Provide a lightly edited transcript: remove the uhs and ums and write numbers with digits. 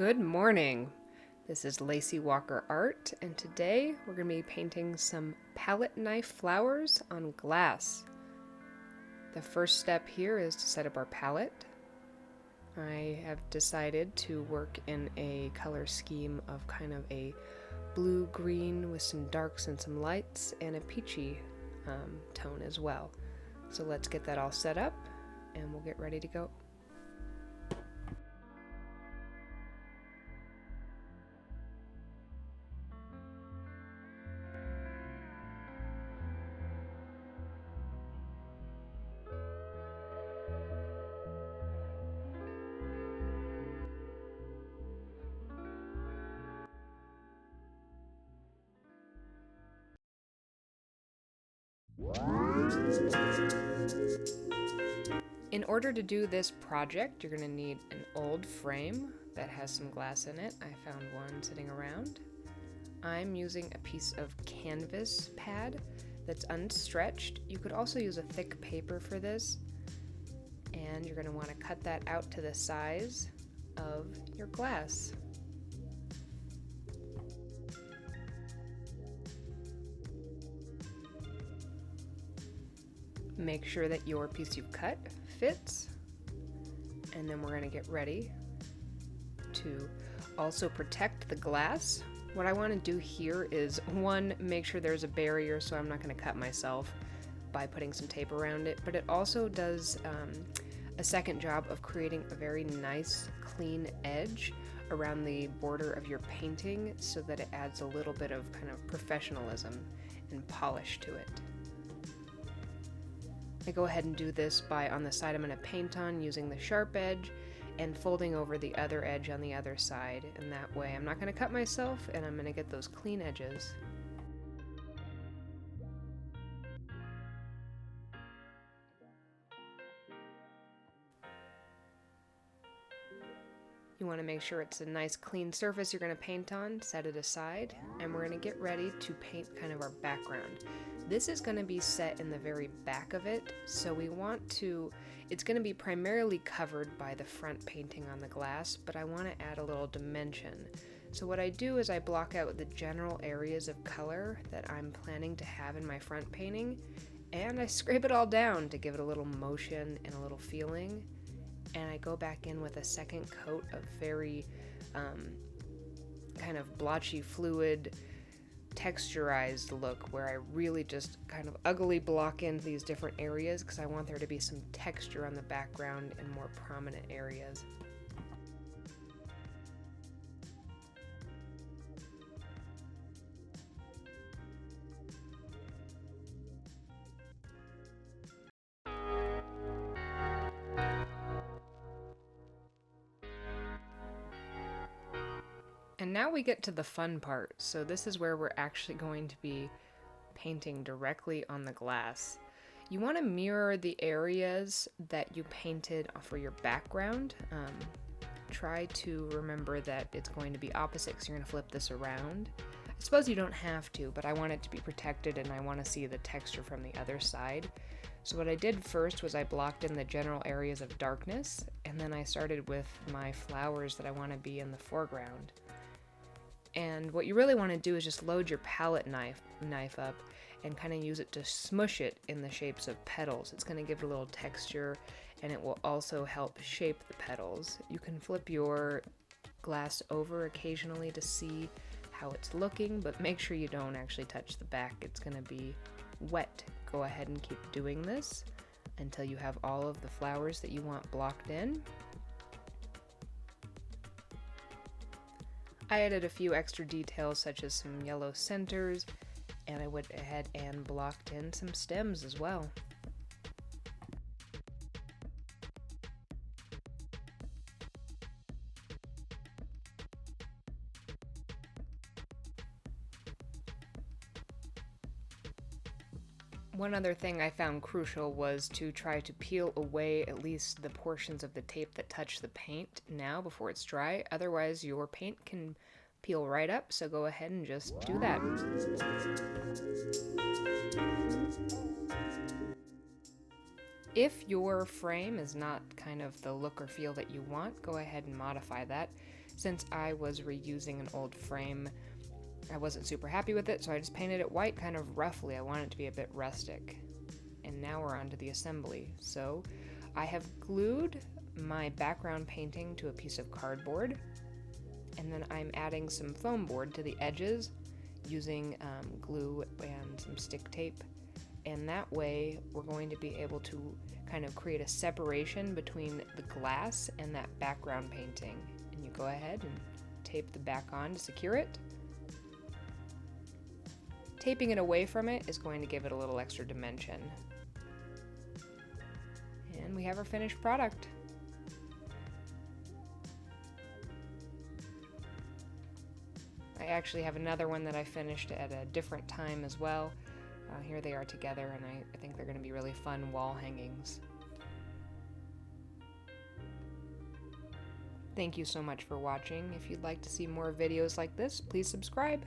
Good morning. This is Lacey Walker Art, and today we're going to be painting some palette knife flowers on glass. The first step here is to set up our palette. I have decided to work in a color scheme of kind of a blue-green with some darks and some lights and a peachy tone as well. So let's get that all set up and we'll get ready to go. In order to do this project, you're going to need an old frame that has some glass in it. I found one sitting around. I'm using a piece of canvas pad that's unstretched. You could also use a thick paper for this. And you're going to want to cut that out to the size of your glass. Make sure that your piece you've cut fits, and then we're going to get ready to also protect the glass. What I want to do here is, one, make sure there's a barrier so I'm not going to cut myself by putting some tape around it, but it also does a second job of creating a very nice clean edge around the border of your painting so that it adds a little bit of kind of professionalism and polish to it. I go ahead and do this by, on the side I'm going to paint on, using the sharp edge and folding over the other edge on the other side, and that way I'm not going to cut myself and I'm going to get those clean edges. You want to make sure it's a nice clean surface you're going to paint on, set it aside, and we're going to get ready to paint kind of our background. This is going to be set in the very back of it, so we want to, it's going to be primarily covered by the front painting on the glass, but I want to add a little dimension. So what I do is I block out the general areas of color that I'm planning to have in my front painting, and I scrape it all down to give it a little motion and a little feeling. And I go back in with a second coat of very kind of blotchy fluid texturized look where I really just kind of ugly block in these different areas because I want there to be some texture on the background in more prominent areas. And now we get to the fun part. So this is where we're actually going to be painting directly on the glass. You want to mirror the areas that you painted for your background. Try to remember that it's going to be opposite because you're going to flip this around. I suppose you don't have to, but I want it to be protected and I want to see the texture from the other side. So what I did first was I blocked in the general areas of darkness, and then I started with my flowers that I want to be in the foreground. And what you really want to do is just load your palette knife up and kind of use it to smush it in the shapes of petals. It's going to give it a little texture, and it will also help shape the petals. You can flip your glass over occasionally to see how it's looking, but make sure you don't actually touch the back. It's going to be wet. Go ahead and keep doing this until you have all of the flowers that you want blocked in. I added a few extra details such as some yellow centers, and I went ahead and blocked in some stems as well. One other thing I found crucial was to try to peel away at least the portions of the tape that touch the paint now before it's dry. Otherwise, your paint can peel right up, so go ahead and just do that. If your frame is not kind of the look or feel that you want, go ahead and modify that. Since I was reusing an old frame, I wasn't super happy with it, so I just painted it white kind of roughly. I wanted it to be a bit rustic. And now we're on to the assembly. So I have glued my background painting to a piece of cardboard, and then I'm adding some foam board to the edges using glue and some stick tape. And that way we're going to be able to kind of create a separation between the glass and that background painting. And you go ahead and tape the back on to secure it. Taping it away from it is going to give it a little extra dimension. And we have our finished product. I actually have another one that I finished at a different time as well. Here they are together, and I think they're going to be really fun wall hangings. Thank you so much for watching. If you'd like to see more videos like this, please subscribe.